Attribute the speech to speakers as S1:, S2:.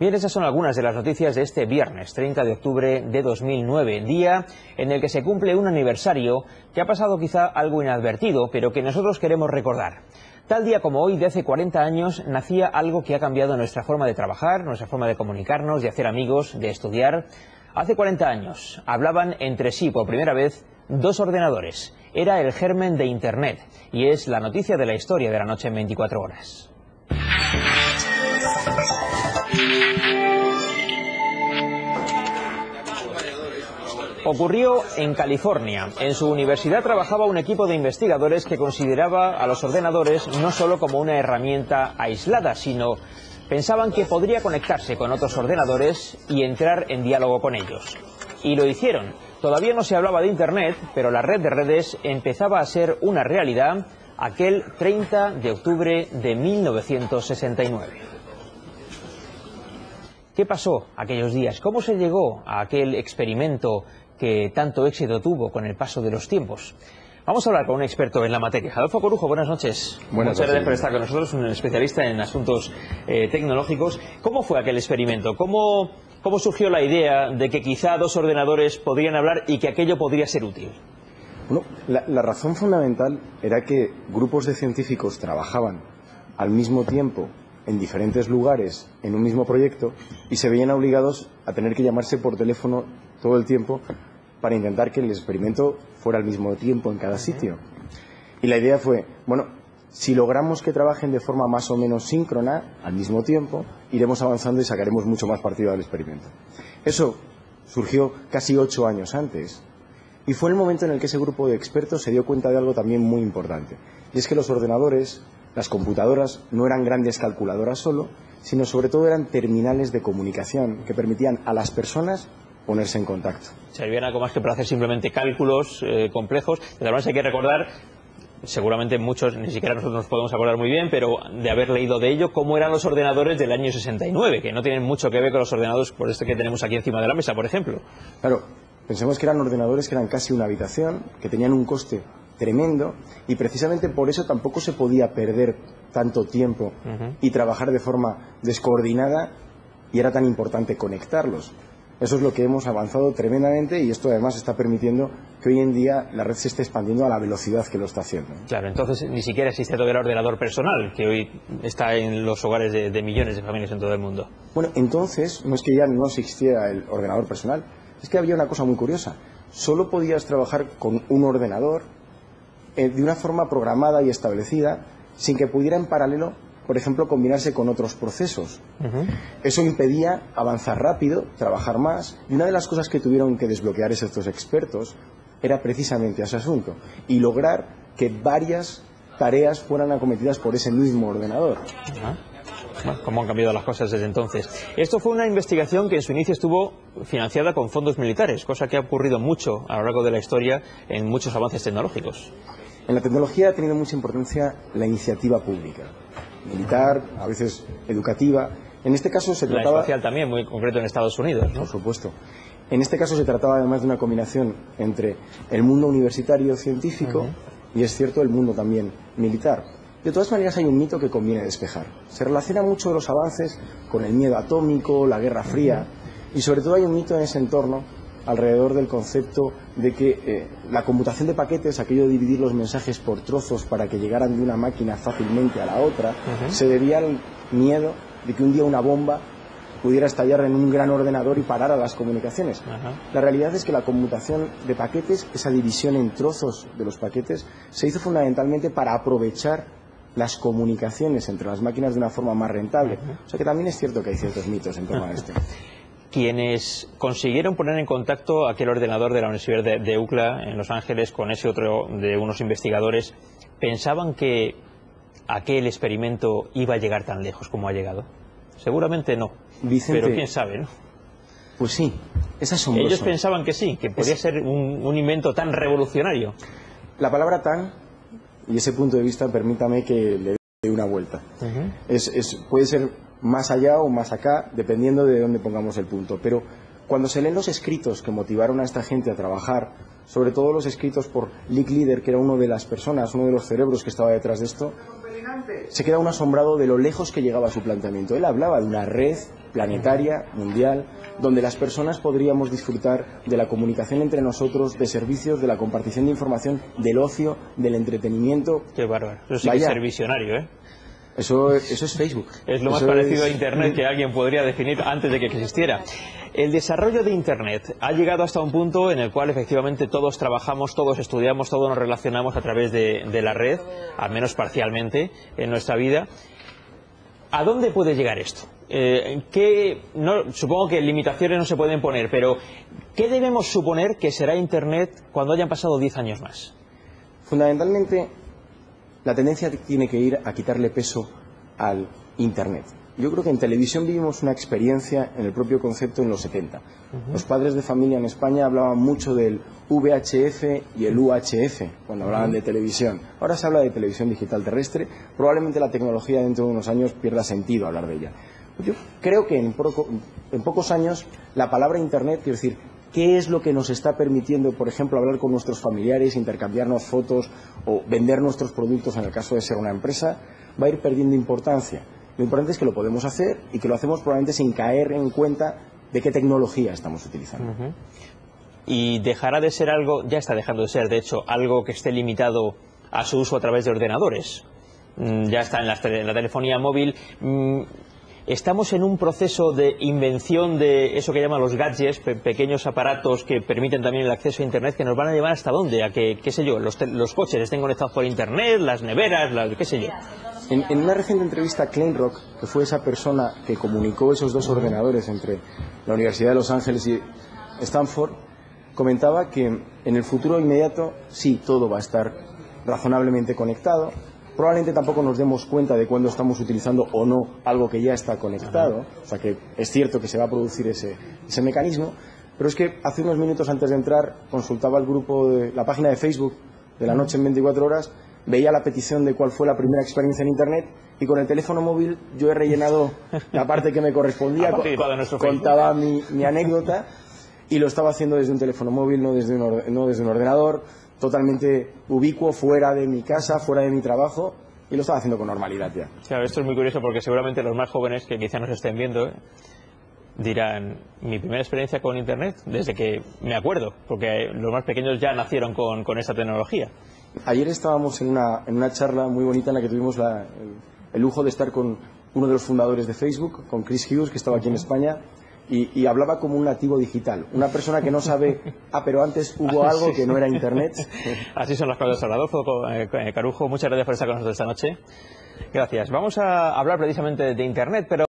S1: Bien, esas son algunas de las noticias de este viernes 30 de octubre de 2009, día en el que se cumple un aniversario que ha pasado quizá algo inadvertido, pero que nosotros queremos recordar. Tal día como hoy, de hace 40 años, nacía algo que ha cambiado nuestra forma de trabajar, nuestra forma de comunicarnos, de hacer amigos, de estudiar. Hace 40 años hablaban entre sí por primera vez dos ordenadores. Era el germen de Internet y es la noticia de la historia de la noche en 24 horas. Ocurrió en California. En su universidad trabajaba un equipo de investigadores que consideraba a los ordenadores no solo como una herramienta aislada, sino pensaban que podría conectarse con otros ordenadores y entrar en diálogo con ellos. Y lo hicieron. Todavía no se hablaba de Internet, pero la red de redes empezaba a ser una realidad aquel 30 de octubre de 1969. ¿Qué pasó aquellos días? ¿Cómo se llegó a aquel experimento que tanto éxito tuvo con el paso de los tiempos? Vamos a hablar con un experto en la materia. Adolfo Corujo, buenas noches.
S2: Buenas
S1: Muchas gracias por estar con nosotros, un especialista en asuntos tecnológicos. ¿Cómo fue aquel experimento? ¿Cómo surgió la idea de que quizá dos ordenadores podrían hablar y que aquello podría ser útil?
S2: Bueno, la razón fundamental era que grupos de científicos trabajaban al mismo tiempo en diferentes lugares en un mismo proyecto y se veían obligados a tener que llamarse por teléfono todo el tiempo para intentar que el experimento fuera al mismo tiempo en cada sitio. Y la idea fue, bueno, si logramos que trabajen de forma más o menos síncrona al mismo tiempo, iremos avanzando y sacaremos mucho más partido del experimento. Eso surgió casi 8 años antes y fue el momento en el que ese grupo de expertos se dio cuenta de algo también muy importante, y es que los ordenadores, las computadoras, no eran grandes calculadoras solo, sino sobre todo eran terminales de comunicación que permitían a las personas ponerse en contacto.
S1: Servían algo más que para hacer simplemente cálculos complejos. De todas maneras hay que recordar, seguramente muchos, ni siquiera nosotros nos podemos acordar muy bien, pero de haber leído de ello, cómo eran los ordenadores del año 69, que no tienen mucho que ver con los ordenadores por este que tenemos aquí encima de la mesa, por ejemplo.
S2: Claro, pensemos que eran ordenadores que eran casi una habitación, que tenían un coste tremendo y precisamente por eso tampoco se podía perder tanto tiempo y trabajar de forma descoordinada, y era tan importante conectarlos. Eso es lo que hemos avanzado tremendamente y esto además está permitiendo que hoy en día la red se esté expandiendo a la velocidad que lo está haciendo.
S1: Claro, entonces ni siquiera existe todavía el ordenador personal, que hoy está en los hogares de millones de familias en todo el mundo.
S2: Bueno, entonces no es que ya no existiera el ordenador personal, es que había una cosa muy curiosa. Solo podías trabajar con un ordenador de una forma programada y establecida, sin que pudiera en paralelo, por ejemplo, combinarse con otros procesos. Eso impedía avanzar rápido, trabajar más, y una de las cosas que tuvieron que desbloquear estos expertos era precisamente ese asunto, y lograr que varias tareas fueran acometidas por ese mismo ordenador.
S1: Bueno, cómo han cambiado las cosas desde entonces. Esto fue una investigación que en su inicio estuvo financiada con fondos militares, cosa que ha ocurrido mucho a lo largo de la historia en muchos avances tecnológicos.
S2: En la tecnología ha tenido mucha importancia la iniciativa pública, militar, a veces educativa. En este caso se trataba...
S1: La espacial también, muy concreto en Estados Unidos, ¿no?
S2: Por supuesto. En este caso se trataba además de una combinación entre el mundo universitario científico y, es cierto, el mundo también militar. De todas maneras hay un mito que conviene despejar. Se relaciona mucho los avances con el miedo atómico, la Guerra Fría, y sobre todo hay un mito en ese entorno alrededor del concepto de que la computación de paquetes, aquello de dividir los mensajes por trozos para que llegaran de una máquina fácilmente a la otra, se debía al miedo de que un día una bomba pudiera estallar en un gran ordenador y parar a las comunicaciones. La realidad es que la computación de paquetes, esa división en trozos de los paquetes, se hizo fundamentalmente para aprovechar las comunicaciones entre las máquinas de una forma más rentable. O sea que también es cierto que hay ciertos mitos en torno a esto.
S1: Quienes consiguieron poner en contacto aquel ordenador de la Universidad de UCLA en Los Ángeles con ese otro de unos investigadores, ¿pensaban que aquel experimento iba a llegar tan lejos como ha llegado? Seguramente no,
S2: Vicente,
S1: pero quién sabe, ¿no?
S2: Pues sí, es asombroso.
S1: Ellos pensaban que sí, que podía ser un invento tan revolucionario.
S2: La palabra tan, y ese punto de vista, permítame que le dé una vuelta. Puede ser más allá o más acá, dependiendo de dónde pongamos el punto. Pero cuando se leen los escritos que motivaron a esta gente a trabajar, sobre todo los escritos por Lick Leader, que era uno de las personas, uno de los cerebros que estaba detrás de esto, se queda uno asombrado de lo lejos que llegaba su planteamiento. Él hablaba de una red planetaria, mundial, donde las personas podríamos disfrutar de la comunicación entre nosotros, de servicios, de la compartición de información, del ocio, del entretenimiento.
S1: Qué bárbaro. Eso sí que es ser visionario, ¿eh?
S2: Eso es Facebook.
S1: Es lo más parecido a Internet que alguien podría definir antes de que existiera. El desarrollo de Internet ha llegado hasta un punto en el cual efectivamente todos trabajamos, todos estudiamos, todos nos relacionamos a través de la red, al menos parcialmente, en nuestra vida. ¿A dónde puede llegar esto? Supongo que limitaciones no se pueden poner, pero ¿qué debemos suponer que será Internet cuando hayan pasado 10 años más?
S2: Fundamentalmente, la tendencia tiene que ir a quitarle peso al Internet. Yo creo que en televisión vivimos una experiencia en el propio concepto en los 70. Los padres de familia en España hablaban mucho del VHF y el UHF cuando hablaban de televisión. Ahora se habla de televisión digital terrestre. Probablemente la tecnología dentro de unos años pierda sentido hablar de ella. Yo creo que en pocos años la palabra Internet, quiero decir, ¿qué es lo que nos está permitiendo, por ejemplo, hablar con nuestros familiares, intercambiarnos fotos o vender nuestros productos en el caso de ser una empresa? Va a ir perdiendo importancia. Lo importante es que lo podemos hacer y que lo hacemos probablemente sin caer en cuenta de qué tecnología estamos utilizando.
S1: Y dejará de ser algo, ya está dejando de ser, de hecho, algo que esté limitado a su uso a través de ordenadores. Ya está en la telefonía móvil. Estamos en un proceso de invención de eso que llaman los gadgets, pequeños aparatos que permiten también el acceso a Internet, que nos van a llevar hasta dónde, a que, qué sé yo, los coches estén conectados por Internet, las neveras, qué sé yo.
S2: En una reciente entrevista a Kleinrock, que fue esa persona que comunicó esos dos ordenadores entre la Universidad de Los Ángeles y Stanford, comentaba que en el futuro inmediato sí, todo va a estar razonablemente conectado. Probablemente tampoco nos demos cuenta de cuándo estamos utilizando o no algo que ya está conectado. O sea que es cierto que se va a producir ese mecanismo. Pero es que hace unos minutos antes de entrar consultaba el grupo de la página de Facebook de La Noche en 24 horas, veía la petición de cuál fue la primera experiencia en Internet y con el teléfono móvil yo he rellenado la parte que me correspondía, contaba mi anécdota y lo estaba haciendo desde un teléfono móvil, no desde un ordenador, totalmente ubicuo, fuera de mi casa, fuera de mi trabajo, y lo estaba haciendo con normalidad ya.
S1: Claro, esto es muy curioso porque seguramente los más jóvenes que quizá nos estén viendo dirán, mi primera experiencia con Internet, desde que me acuerdo, porque los más pequeños ya nacieron con esta tecnología.
S2: Ayer estábamos en una charla muy bonita en la que tuvimos el lujo de estar con uno de los fundadores de Facebook, con Chris Hughes, que estaba aquí en España, y hablaba como un nativo digital, una persona que no sabe, pero antes hubo algo que no era Internet.
S1: Así son las cosas. Adolfo Carujo, muchas gracias por estar con nosotros esta noche. Gracias. Vamos a hablar precisamente de Internet, pero